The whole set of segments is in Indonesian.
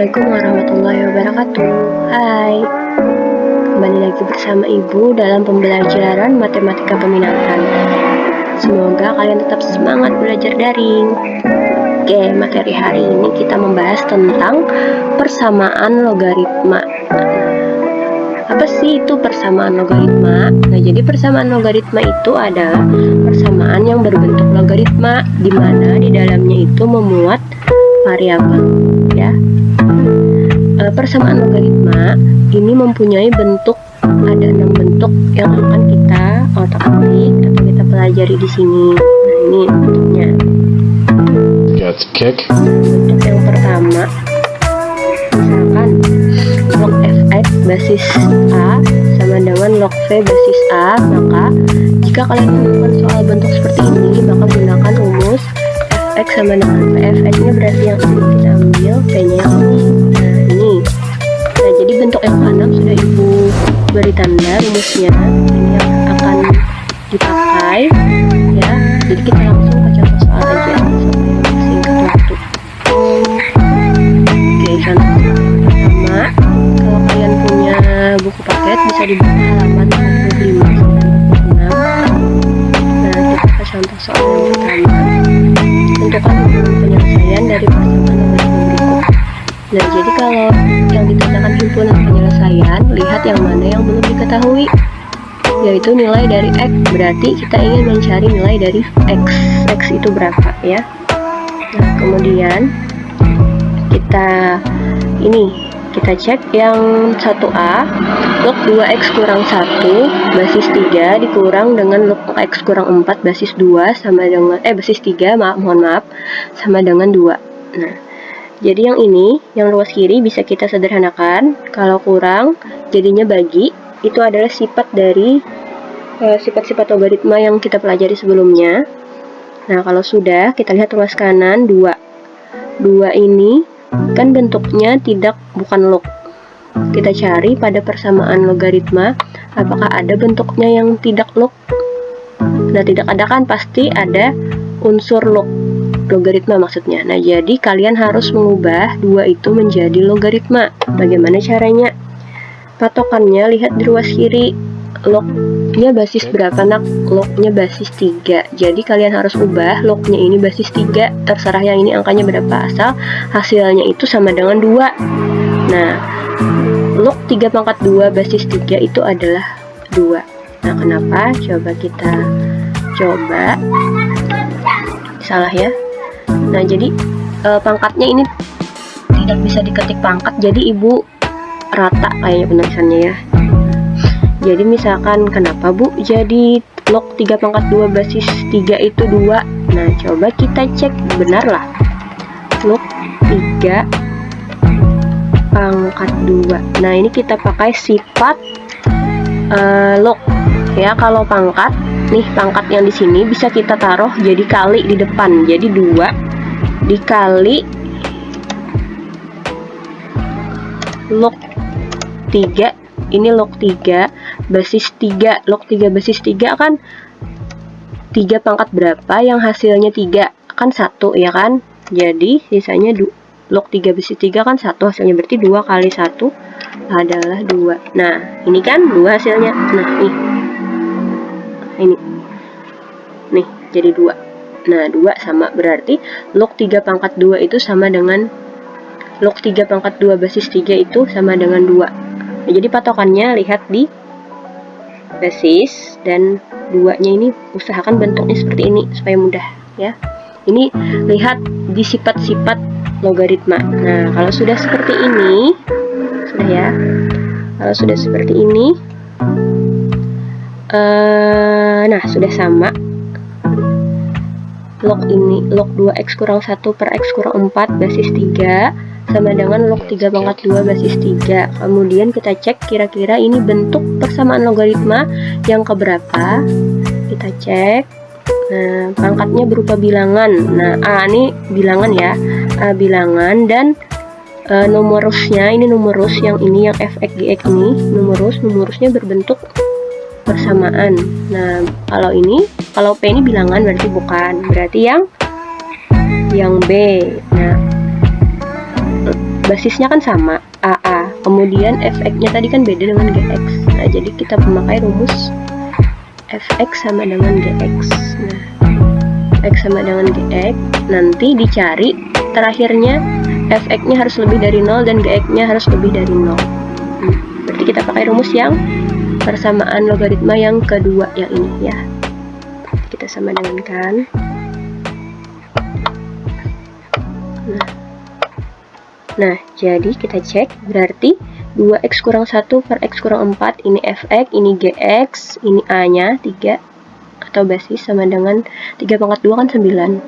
Assalamualaikum warahmatullahi wabarakatuh. Hai, kembali lagi bersama Ibu dalam pembelajaran matematika peminatan. Semoga kalian tetap semangat belajar daring. Oke, materi hari ini kita membahas tentang persamaan logaritma. Apa sih itu persamaan logaritma? Nah, jadi persamaan logaritma itu adalah persamaan yang berbentuk logaritma, di mana di dalamnya itu memuat variabel, ya. Persamaan logaritma ini mempunyai bentuk, ada 6 bentuk yang akan kita otak-atik atau kita pelajari di sini. Nah, ini bentuknya. Bentuk yang pertama, misalkan log fx basis a sama dengan log v basis a, maka jika kalian menemukan soal bentuk seperti ini, maka gunakan rumus fx sama dengan v. Fx-nya berarti yang ini kita ambil, v-nya yang ini. Nah, ini. Nah, jadi bentuk yang ke-6 sudah Ibu beri tanda rumusnya. Ini yang akan dipakai, ya. Jadi kita langsung ke contoh soal aja supaya singkat waktu. Oke, contoh pertama, kalau kalian punya buku paket bisa dibuka halaman 45 sampai 46. Nah, kita ke contoh soal yang pertama. Tentukan himpunan penyelesaian dari persamaan logaritma berikut. Nah, jadi kalau yang ditandakan himpunan penyelesaian, lihat yang mana yang belum diketahui, yaitu nilai dari x. Berarti kita ingin mencari nilai dari x. X itu berapa, ya. Nah, kemudian kita cek yang 1a, log 2x kurang 1 basis 3 dikurang dengan log x kurang 4 basis 2 sama dengan basis 3, mohon maaf, sama dengan 2. Nah, jadi yang ini, yang ruas kiri bisa kita sederhanakan. Kalau kurang, jadinya bagi. Itu adalah sifat dari sifat-sifat logaritma yang kita pelajari sebelumnya. Nah, kalau sudah, kita lihat ruas kanan 2. 2 ini kan bentuknya bukan log. Kita cari pada persamaan logaritma, apakah ada bentuknya yang tidak log? Nah, tidak ada kan, pasti ada unsur logaritma maksudnya. Nah, jadi kalian harus mengubah 2 itu menjadi logaritma. Bagaimana caranya? Patokannya lihat di ruas kiri. Lognya basis berapa, nak? Lognya basis 3. Jadi kalian harus ubah lognya ini basis 3. Terserah yang ini angkanya berapa, asal hasilnya itu sama dengan 2. Nah, log 3 pangkat 2 basis 3 itu adalah 2. Nah, kenapa? Coba kita coba. Salah ya. Nah, jadi pangkatnya ini tidak bisa diketik pangkat, jadi Ibu rata kayaknya penulisannya, ya. Jadi misalkan kenapa Bu jadi log 3 pangkat 2 basis 3 itu 2. Nah, coba kita cek benarlah log 3 pangkat 2. Nah, ini kita pakai sifat log, ya. Kalau pangkat, nih pangkat yang di sini bisa kita taruh jadi kali di depan. Jadi 2 dikali log 3. Ini log 3 basis 3. Log 3 basis 3 kan 3 pangkat berapa yang hasilnya 3? Kan 1, ya kan? Jadi sisanya log 3 basis 3 kan 1 hasilnya, berarti 2 kali 1 adalah 2. Nah, ini kan 2 hasilnya. Nah, ini nih jadi 2. Nah, 2 sama berarti log 3 pangkat 2 itu sama dengan log 3 pangkat 2 basis 3 itu sama dengan 2. Nah, jadi patokannya lihat di basis, dan 2-nya ini usahakan bentuknya seperti ini supaya mudah, ya. Ini lihat di sifat-sifat logaritma. Nah, kalau sudah seperti ini, sudah ya. Kalau sudah seperti ini, nah sudah sama. Log 2x kurang 1 per x kurang 4 basis 3 sama dengan log 3 pangkat 2 basis 3. Kemudian kita cek kira-kira ini bentuk persamaan logaritma yang keberapa. Kita cek. Nah, pangkatnya berupa bilangan. Nah, A ini bilangan, ya. A bilangan, dan numerusnya ini numerus, yang ini yang fx gx ini numerusnya berbentuk persamaan. Nah, kalau P ini bilangan berarti bukan. Berarti yang B. Nah, basisnya kan sama, AA. Kemudian fx-nya tadi kan beda dengan gx. Nah, jadi kita memakai rumus fx sama dengan gx. Nah, x sama dengan gx, nanti dicari terakhirnya fx-nya harus lebih dari 0 dan gx-nya harus lebih dari 0. Berarti kita pakai rumus yang persamaan logaritma yang kedua yang ini ya. Kita sama dengan kan. Nah, jadi kita cek, berarti 2x kurang 1 per x kurang 4, ini fx, ini gx, ini a-nya 3, atau basis sama dengan 3 pangkat 2 kan 9.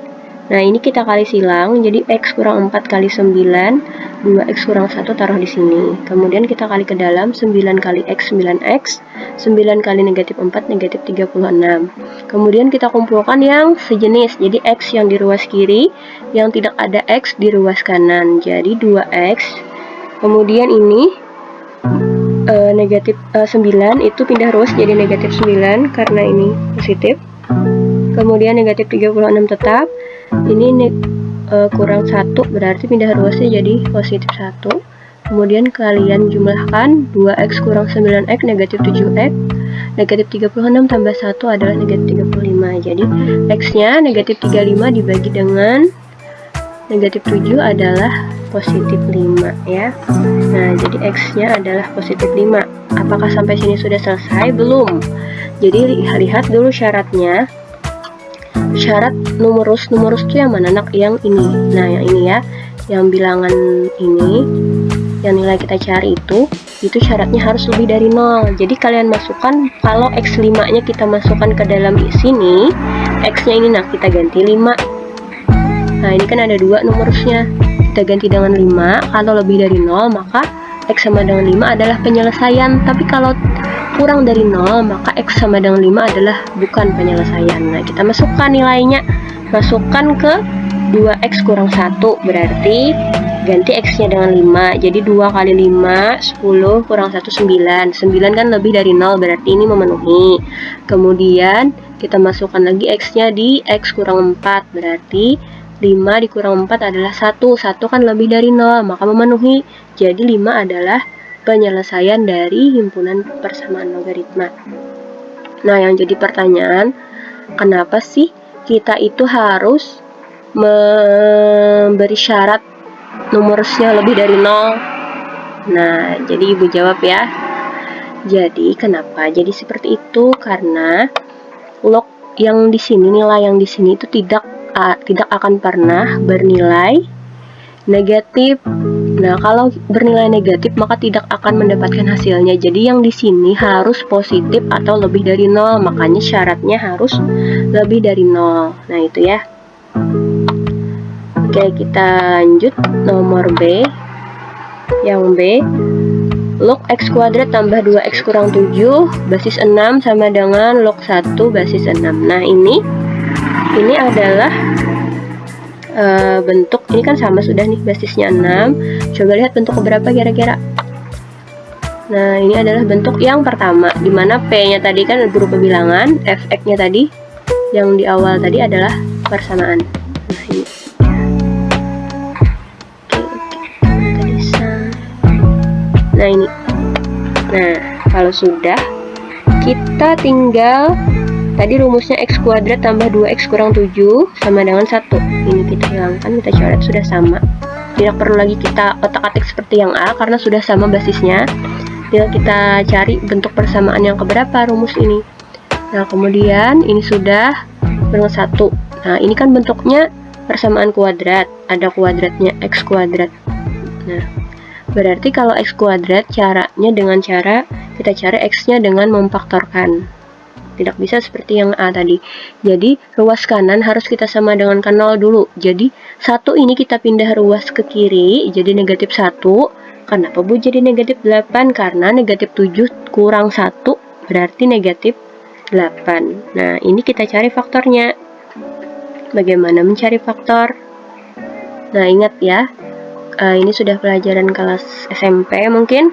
Nah, ini kita kali silang, jadi x kurang 4 kali 9, 2x kurang 1 taruh di sini. Kemudian kita kali ke dalam, 9 kali x, 9x, 9 kali negatif 4, negatif 36. Kemudian kita kumpulkan yang sejenis, jadi x yang di ruas kiri, yang tidak ada x di ruas kanan, jadi 2x. Kemudian ini negatif 9 itu pindah ruas jadi negatif 9 karena ini positif. Kemudian negatif 36 tetap. Ini kurang 1 berarti pindah ruasnya jadi positif 1. Kemudian kalian jumlahkan 2x kurang 9x negatif 7x, negatif 36 tambah 1 adalah negatif 35. Jadi x-nya negatif 35 dibagi dengan negatif 7 adalah positif 5 ya. Nah, jadi x-nya adalah positif 5. Apakah sampai sini sudah selesai? Belum. Jadi lihat dulu syaratnya. Syarat numerus itu yang mana nak? Yang ini. Nah, yang ini ya, yang bilangan ini, yang nilai kita cari itu syaratnya harus lebih dari 0. Jadi kalian masukkan, kalau x5 nya kita masukkan ke dalam sini, x nya ini nah kita ganti 5. Nah, ini kan ada 2 numerusnya, kita ganti dengan 5. Kalau lebih dari 0 maka x sama dengan 5 adalah penyelesaian. Tapi kalau kurang dari 0 maka x sama dengan 5 adalah bukan penyelesaian. Nah, kita masukkan nilainya, masukkan ke 2x kurang 1, berarti ganti x nya dengan 5, jadi 2 kali 5 10 kurang 1 9. 9 kan lebih dari 0 berarti ini memenuhi. Kemudian kita masukkan lagi x nya di x kurang 4, berarti 5 dikurang 4 adalah 1. 1 kan lebih dari 0 maka memenuhi. Jadi 5 adalah penyelesaian dari himpunan persamaan logaritma. Nah, yang jadi pertanyaan, kenapa sih kita itu harus memberi syarat numerusnya lebih dari 0? Nah, jadi ibu jawab ya. Jadi kenapa jadi seperti itu? Karena log yang di sini, nilai yang di sini itu tidak akan pernah bernilai negatif. Nah, kalau bernilai negatif maka tidak akan mendapatkan hasilnya. Jadi yang di sini harus positif atau lebih dari 0. Makanya syaratnya harus lebih dari 0. Nah, itu ya. Oke, kita lanjut nomor B. Yang B, log x kuadrat tambah 2x kurang 7 basis 6 sama dengan log 1 basis 6. Nah, ini adalah bentuk, ini kan sama sudah nih, basisnya 6. Coba lihat bentuk keberapa kira-kira. Nah, ini adalah bentuk yang pertama, dimana P nya tadi kan berupa bilangan, fx nya tadi yang di awal tadi adalah persamaan. Nah, ini nah ini. Nah, kalau sudah, kita tinggal tadi rumusnya x kuadrat tambah 2x kurang 7 sama dengan 1. Ini kita hilangkan, kita coret, sudah sama. Tidak perlu lagi kita otak-atik seperti yang A karena sudah sama basisnya. Tinggal kita cari bentuk persamaan yang keberapa rumus ini. Nah, kemudian ini sudah dengan 1. Nah, ini kan bentuknya persamaan kuadrat, ada kuadratnya x kuadrat. Nah, berarti kalau x kuadrat caranya dengan cara kita cari x-nya dengan memfaktorkan. Tidak bisa seperti yang A tadi. Jadi ruas kanan harus kita sama dengan 0 dulu. Jadi 1 ini kita pindah ruas ke kiri jadi negatif 1. Kenapa Bu jadi negatif 8? Karena negatif 7 kurang 1 berarti negatif 8. Nah, ini kita cari faktornya. Bagaimana mencari faktor? Nah, ingat ya, ini sudah pelajaran kelas SMP mungkin.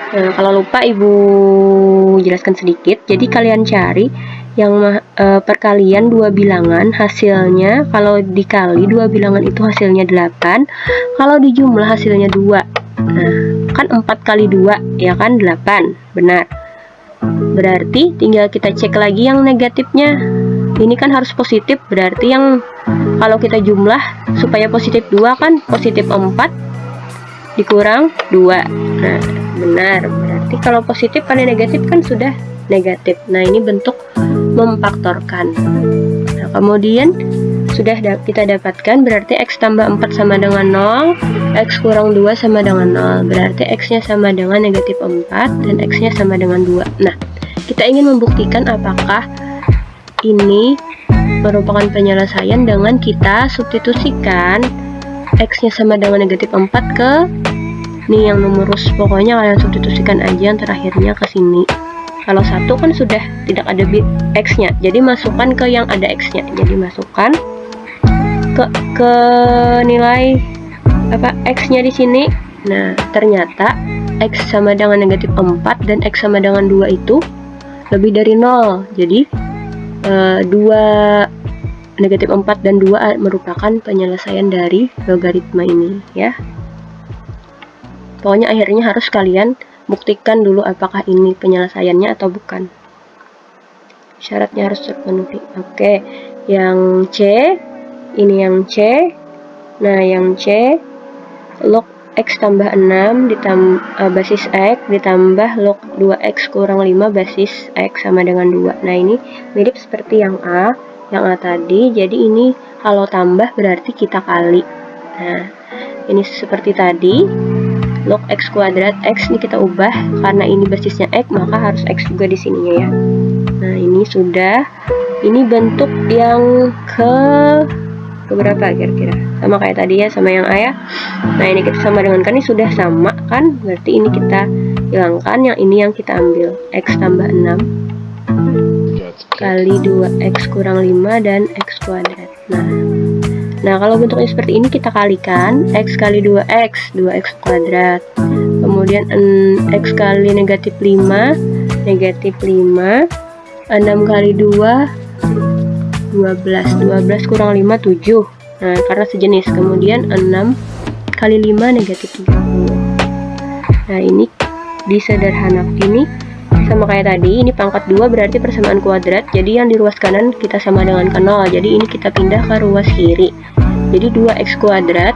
Nah, kalau lupa ibu jelaskan sedikit. Jadi kalian cari perkalian dua bilangan hasilnya, kalau dikali dua bilangan itu hasilnya 8, kalau dijumlah hasilnya 2. Nah, kan 4 kali 2 ya kan 8, benar. Berarti tinggal kita cek lagi yang negatifnya. Ini kan harus positif, berarti yang kalau kita jumlah supaya positif 2 kan positif 4 dikurang 2. Nah, benar. Berarti kalau positif pada negatif kan sudah negatif. Nah, ini bentuk memfaktorkan. Nah, kemudian sudah kita dapatkan, berarti X tambah 4 sama dengan 0, X kurang 2 sama dengan 0. Berarti X-nya sama dengan negatif 4 dan X-nya sama dengan 2. Nah, kita ingin membuktikan apakah ini merupakan penyelesaian dengan kita substitusikan X-nya sama dengan negatif 4 ke nih yang numerus. Pokoknya kalian substitusikan aja yang terakhirnya ke sini. Kalau 1 kan sudah tidak ada bit X-nya, jadi masukkan ke yang ada X-nya. Jadi masukkan ke nilai X-nya di sini. Nah, ternyata X sama dengan negatif 4 dan X sama dengan 2 itu lebih dari 0. Jadi 2 negatif 4 dan 2 merupakan penyelesaian dari logaritma ini ya. Pokoknya akhirnya harus kalian buktikan dulu apakah ini penyelesaiannya atau bukan. Syaratnya harus terpenuhi. Oke, yang C, ini yang C. Nah, yang C, log X tambah 6 basis X ditambah log 2X kurang 5 basis X sama dengan 2. Nah, ini mirip seperti yang A tadi. Jadi ini kalau tambah berarti kita kali. Nah, ini seperti tadi. Log X kuadrat X ini kita ubah karena ini basisnya X, maka harus X juga di sininya ya. Nah, ini sudah. Ini bentuk yang ke berapa kira-kira? Sama kayak tadi ya, sama yang A ya. Nah, ini kita sama dengan kan, ini sudah sama kan? Berarti ini kita hilangkan, yang ini yang kita ambil. X tambah 6 kali 2X kurang 5 dan X kuadrat. Nah, kalau bentuknya seperti ini kita kalikan X kali 2X, 2X kuadrat. Kemudian X kali negatif 5, negatif 5. 6 kali 2, 12. 12 kurang 5, 7. Nah, karena sejenis. Kemudian 6 kali 5, negatif 30. Nah, ini disederhanakan. Ini sama kayak tadi, ini pangkat 2 berarti persamaan kuadrat. Jadi yang di ruas kanan kita sama dengan ke 0. Jadi ini kita pindah ke ruas kiri. Jadi 2X kuadrat.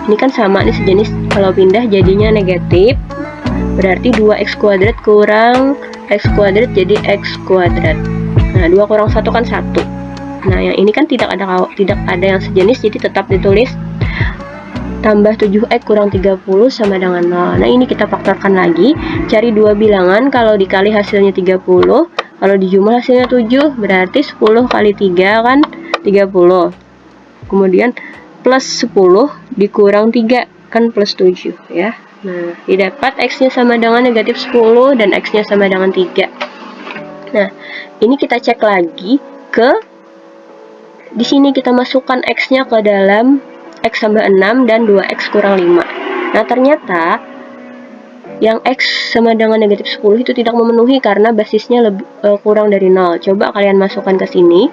Ini kan sama nih sejenis. Kalau pindah jadinya negatif. Berarti 2X kuadrat kurang X kuadrat jadi X kuadrat. Nah, 2 kurang 1 kan 1. Nah, yang ini kan tidak ada yang sejenis, jadi tetap ditulis tambah 7X kurang 30 sama dengan 0. Nah, ini kita faktorkan lagi, cari dua bilangan. Kalau dikali hasilnya 30, kalau dijumlah hasilnya 7, berarti 10 kali 3 kan 30. Kemudian plus 10 dikurang 3 kan plus 7 ya. Nah, didapat X-nya sama dengan negatif 10 dan X-nya sama dengan 3. Nah, ini kita cek lagi ke di sini, kita masukkan X-nya ke dalam X tambah 6 dan 2X kurang 5. Nah, ternyata yang X sama dengan negatif 10 itu tidak memenuhi karena basisnya kurang dari 0. Coba kalian masukkan ke sini.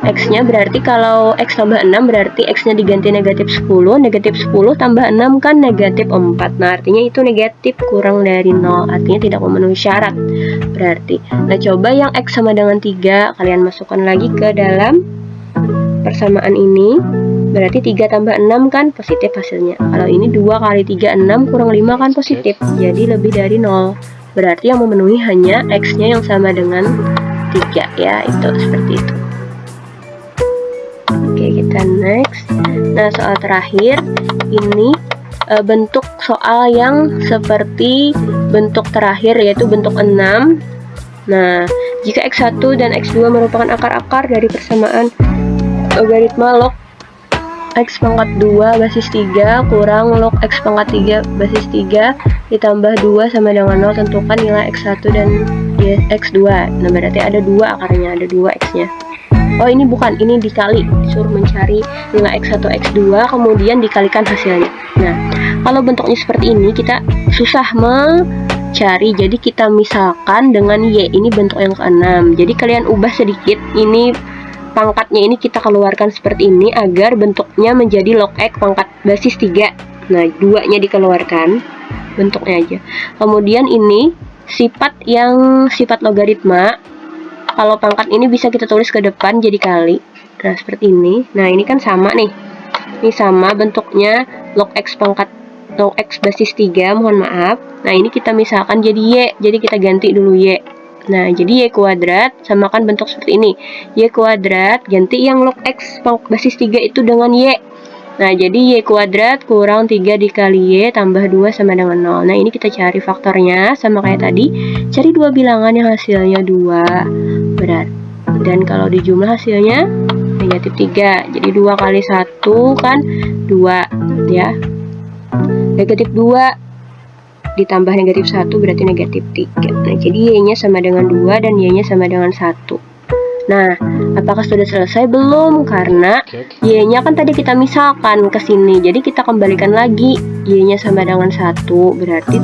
X-nya berarti kalau X tambah 6 berarti X-nya diganti negatif 10. Negatif 10 tambah 6 kan negatif 4. Nah, artinya itu negatif kurang dari 0. Artinya tidak memenuhi syarat. Berarti. Nah, coba yang X sama dengan 3. Kalian masukkan lagi ke dalam persamaan ini. Berarti 3 tambah 6 kan positif hasilnya. Kalau ini 2 kali 3, 6 kurang 5 kan positif. Jadi lebih dari 0. Berarti yang memenuhi hanya X-nya yang sama dengan 3 ya. Itu seperti itu. Oke, kita next. Nah, soal terakhir ini bentuk soal yang seperti bentuk terakhir, yaitu bentuk 6. Nah, jika X1 dan X2 merupakan akar-akar dari persamaan logaritma log X pangkat 2 basis 3 kurang log X pangkat 3 basis 3 ditambah 2 sama dengan 0, tentukan nilai X1 dan X2. Nah, berarti ada 2 akarnya, ada 2 X-nya. Oh, ini bukan, ini dikali, disuruh mencari nilai X1, X2 kemudian dikalikan hasilnya. Nah, kalau bentuknya seperti ini kita susah cari. Jadi kita misalkan dengan Y, ini bentuk yang ke-6. Jadi kalian ubah sedikit, ini pangkatnya ini kita keluarkan seperti ini agar bentuknya menjadi log X pangkat basis 3. Nah, 2-nya dikeluarkan, bentuknya aja. Kemudian ini sifat logaritma. Kalau pangkat ini bisa kita tulis ke depan jadi kali. Nah, seperti ini. Nah, ini kan sama nih. Ini sama bentuknya log X basis 3, mohon maaf. Nah, ini kita misalkan jadi Y. Jadi kita ganti dulu Y. Nah, jadi Y kuadrat samakan bentuk seperti ini. Y kuadrat ganti yang log X basis 3 itu dengan Y. Nah, jadi Y kuadrat kurang 3 dikali Y tambah 2 sama dengan 0. Nah, ini kita cari faktornya sama kayak tadi. Cari dua bilangan yang hasilnya 2. Berat. Dan kalau dijumlah hasilnya negatif 3. Jadi 2 kali 1 kan 2 ya. Negatif 2 ditambah negatif 1 berarti negatif 3. Nah, jadi Y-nya sama dengan 2 dan Y-nya sama dengan 1. Nah, apakah sudah selesai? Belum, karena Y-nya kan tadi kita misalkan ke sini. Jadi kita kembalikan lagi. Y-nya sama dengan 1, berarti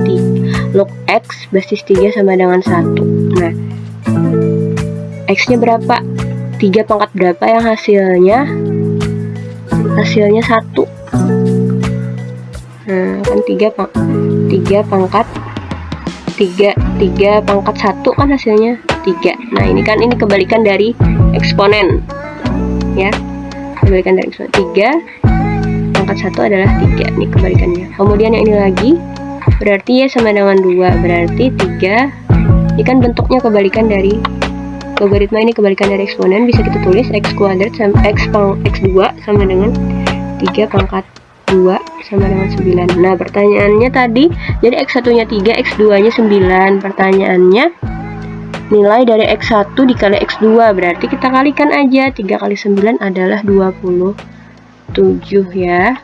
log X basis 3 sama dengan 1. Nah, X-nya berapa? 3 pangkat berapa yang hasilnya? Hasilnya 1. Nah, kan 3 pangkat 1 kan hasilnya 3. Nah, ini kan ini kebalikan dari eksponen ya. Kebalikan dari eksponen 3 pangkat 1 adalah 3. Ini kebalikannya. Kemudian yang ini lagi berarti Y sama dengan 2. Berarti 3. Ini kan bentuknya kebalikan dari logaritma, ini kebalikan dari eksponen. Bisa kita tulis X kuadrat sama X2 sama dengan 3 pangkat 2 sama dengan 9. Nah, pertanyaannya tadi, jadi X1 nya 3, X2 nya 9. Pertanyaannya, nilai dari X1 dikali X2, berarti kita kalikan aja. 3 kali 9 adalah 27 ya.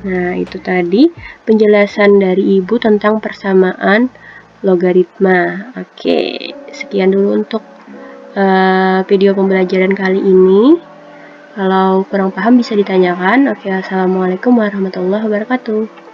Nah, itu tadi penjelasan dari Ibu tentang persamaan logaritma. Oke, sekian dulu untuk video pembelajaran kali ini. Kalau kurang paham bisa ditanyakan. Oke, assalamualaikum warahmatullahi wabarakatuh.